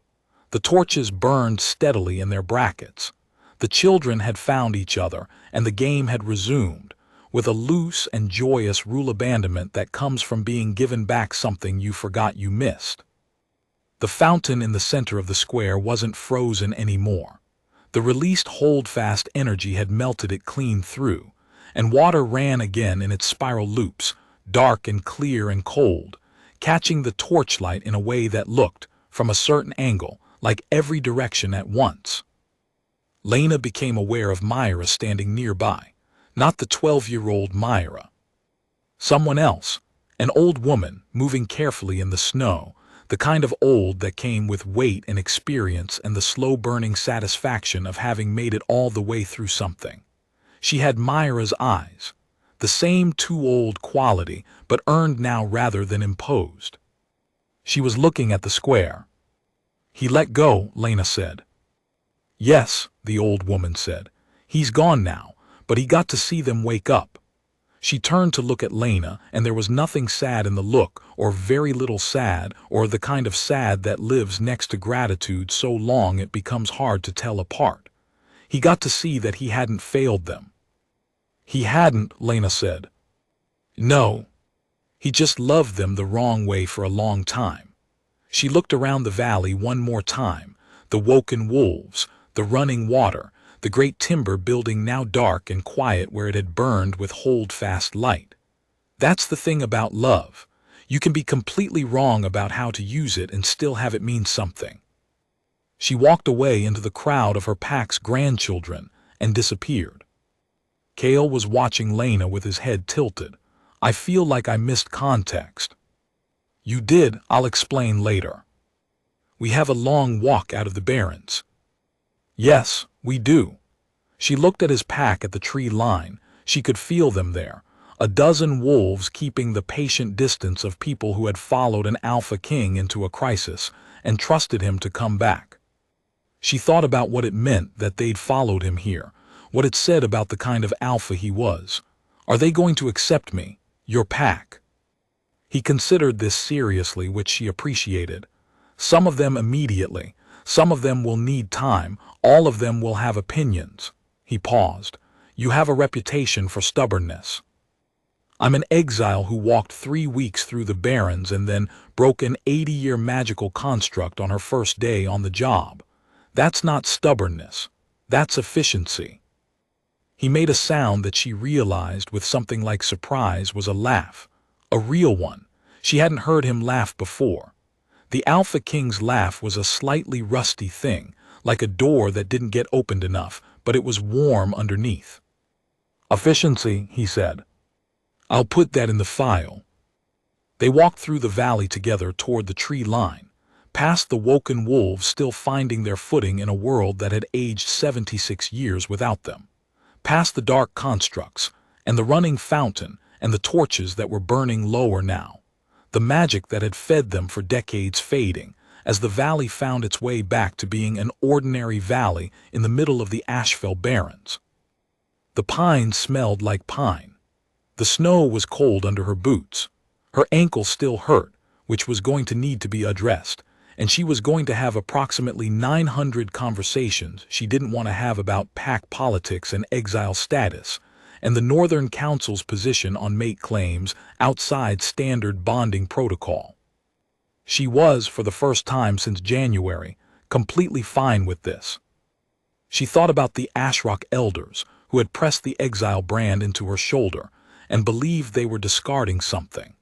The torches burned steadily in their brackets. The children had found each other, and the game had resumed, with a loose and joyous rule abandonment that comes from being given back something you forgot you missed. The fountain in the center of the square wasn't frozen anymore. The released holdfast energy had melted it clean through, and water ran again in its spiral loops, dark and clear and cold, catching the torchlight in a way that looked, from a certain angle, like every direction at once. Lena became aware of Myra standing nearby, not the 12-year-old Myra. Someone else, an old woman, moving carefully in the snow, the kind of old that came with weight and experience and the slow-burning satisfaction of having made it all the way through something. She had Myra's eyes, the same too-old quality, but earned now rather than imposed. She was looking at the square. "He let go," Lena said. "Yes," the old woman said. "He's gone now, but he got to see them wake up." She turned to look at Lena, and there was nothing sad in the look, or very little sad, or the kind of sad that lives next to gratitude so long it becomes hard to tell apart. He got to see that he hadn't failed them. "He hadn't," Lena said. "No. He just loved them the wrong way for a long time." She looked around the valley one more time, the woken wolves, the running water, the great timber building now dark and quiet where it had burned with holdfast light. That's the thing about love. You can be completely wrong about how to use it and still have it mean something. She walked away into the crowd of her pack's grandchildren and disappeared. Cale was watching Lena with his head tilted. "I feel like I missed context." "You did, I'll explain later. We have a long walk out of the barrens." "Yes, we do." She looked at his pack at the tree line. She could feel them there, a dozen wolves keeping the patient distance of people who had followed an alpha king into a crisis and trusted him to come back. She thought about what it meant that they'd followed him here, what it said about the kind of alpha he was. Are they going to accept me, your pack? He considered this seriously, which she appreciated. Some of them immediately, some of them will need time, all of them will have opinions. He paused. You have a reputation for stubbornness. I'm an exile who walked 3 weeks through the barrens and then broke an 80-year magical construct on her first day on the job. That's not stubbornness. That's efficiency. He made a sound that she realized with something like surprise was a laugh. A real one. She hadn't heard him laugh before. The Alpha King's laugh was a slightly rusty thing, like a door that didn't get opened enough, but it was warm underneath. "Efficiency," he said. "I'll put that in the file." They walked through the valley together toward the tree line, past the woken wolves still finding their footing in a world that had aged 76 years without them, past the dark constructs, and the running fountain, and the torches that were burning lower now, the magic that had fed them for decades fading, as the valley found its way back to being an ordinary valley in the middle of the Ashfell Barrens. The pines smelled like pine. The snow was cold under her boots. Her ankle still hurt, which was going to need to be addressed, and she was going to have approximately 900 conversations she didn't want to have about pack politics and exile status, and the Northern Council's position on mate claims outside standard bonding protocol. She was, for the first time since January, completely fine with this. She thought about the Ashrock elders who had pressed the exile brand into her shoulder and believed they were discarding something.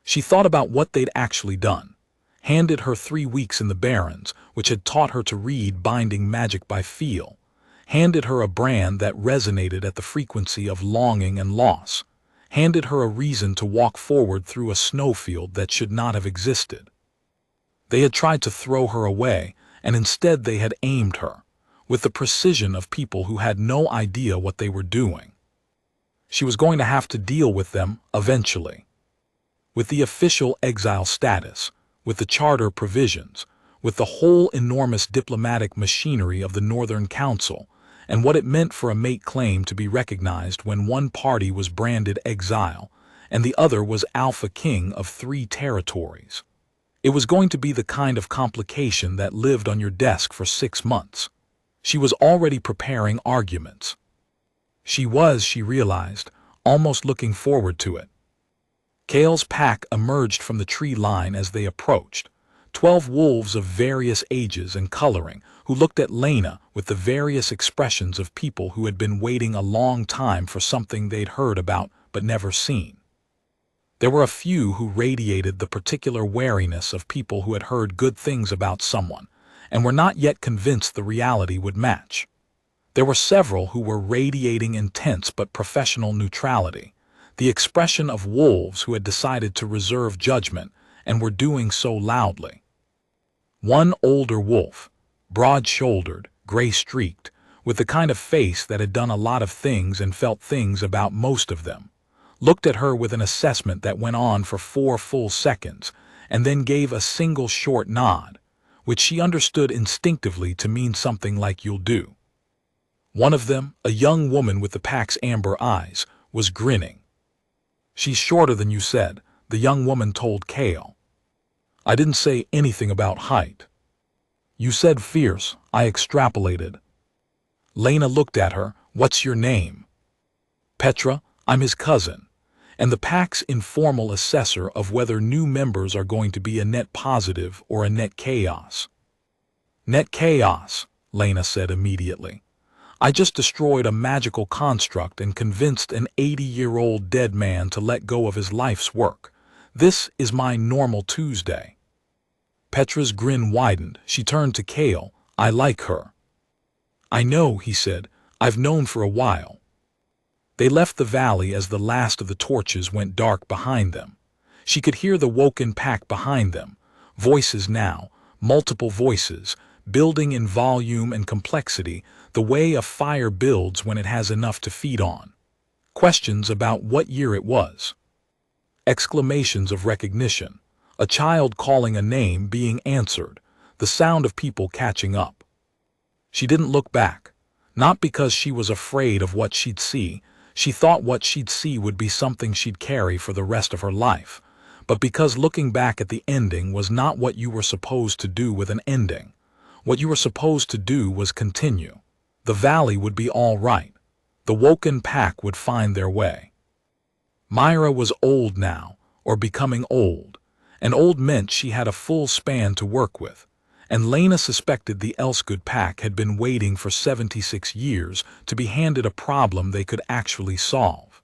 She thought about what they'd actually done. Handed her 3 weeks in the Barrens, which had taught her to read binding magic by feel. Handed her a brand that resonated at the frequency of longing and loss. Handed her a reason to walk forward through a snowfield that should not have existed. They had tried to throw her away, and instead they had aimed her, with the precision of people who had no idea what they were doing. She was going to have to deal with them eventually. With the official exile status, with the charter provisions, with the whole enormous diplomatic machinery of the Northern Council, and what it meant for a mate claim to be recognized when one party was branded exile, and the other was Alpha King of 3 territories. It was going to be the kind of complication that lived on your desk for 6 months. She was already preparing arguments. She realized, almost looking forward to it. Kale's pack emerged from the tree line as they approached, 12 wolves of various ages and coloring who looked at Lena with the various expressions of people who had been waiting a long time for something they'd heard about but never seen. There were a few who radiated the particular wariness of people who had heard good things about someone and were not yet convinced the reality would match. There were several who were radiating intense but professional neutrality, the expression of wolves who had decided to reserve judgment and were doing so loudly. One older wolf, broad-shouldered, gray-streaked, with the kind of face that had done a lot of things and felt things about most of them, looked at her with an assessment that went on for 4 full seconds and then gave a single short nod, which she understood instinctively to mean something like "you'll do." One of them, a young woman with the pack's amber eyes, was grinning. "She's shorter than you said," the young woman told Kale. "I didn't say anything about height." "You said fierce," I extrapolated. Lena looked at her. "What's your name?" "Petra, I'm his cousin, and the pack's informal assessor of whether new members are going to be a net positive or a net chaos." "Net chaos," Lena said immediately. "I just destroyed a magical construct and convinced an 80-year-old dead man to let go of his life's work. This is my normal Tuesday." Petra's grin widened. She turned to Kale. "I like her." "I know," he said. "I've known for a while." They left the valley as the last of the torches went dark behind them. She could hear the woken pack behind them, voices now, multiple voices, building in volume and complexity the way a fire builds when it has enough to feed on. Questions about what year it was. Exclamations of recognition. A child calling a name being answered. The sound of people catching up. She didn't look back. Not because she was afraid of what she'd see. She thought what she'd see would be something she'd carry for the rest of her life. But because looking back at the ending was not what you were supposed to do with an ending. What you were supposed to do was continue. The valley would be all right. The woken pack would find their way. Myra was old now, or becoming old, and old meant she had a full span to work with, and Lena suspected the Elsgood pack had been waiting for 76 years to be handed a problem they could actually solve.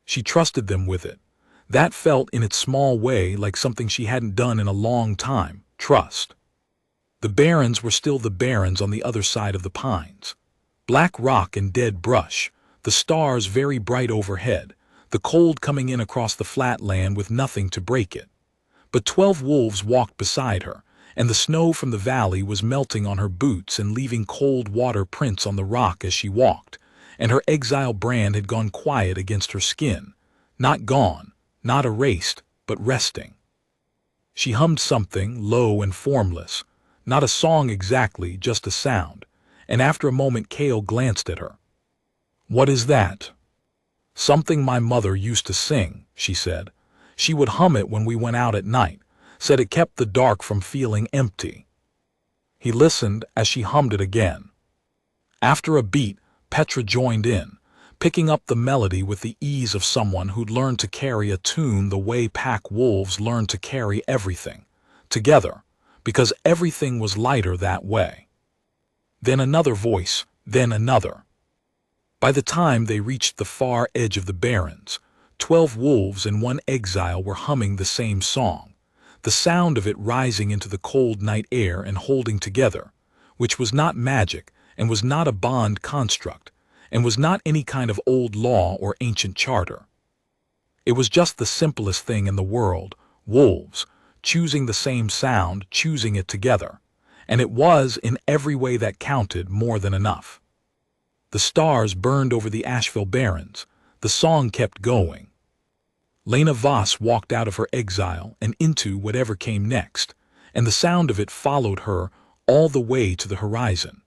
She trusted them with it. That felt in its small way like something she hadn't done in a long time, trust. The barrens were still the barrens on the other side of the pines. Black rock and dead brush, the stars very bright overhead, the cold coming in across the flat land with nothing to break it. But 12 wolves walked beside her, and the snow from the valley was melting on her boots and leaving cold water prints on the rock as she walked, and her exile brand had gone quiet against her skin. Not gone, not erased, but resting. She hummed something, low and formless. Not a song exactly, just a sound, and after a moment Cale glanced at her. "What is that?" "Something my mother used to sing," she said. "She would hum it when we went out at night, said it kept the dark from feeling empty." He listened as she hummed it again. After a beat, Petra joined in, picking up the melody with the ease of someone who'd learned to carry a tune the way pack wolves learn to carry everything, together, because everything was lighter that way. Then another voice, then another. By the time they reached the far edge of the barrens, 12 wolves and 1 exile were humming the same song, the sound of it rising into the cold night air and holding together, which was not magic and was not a bond construct, and was not any kind of old law or ancient charter. It was just the simplest thing in the world, wolves, choosing the same sound, choosing it together, and it was, in every way that counted, more than enough. The stars burned over the Asheville barrens. The song kept going. Lena Voss walked out of her exile and into whatever came next, and the sound of it followed her all the way to the horizon.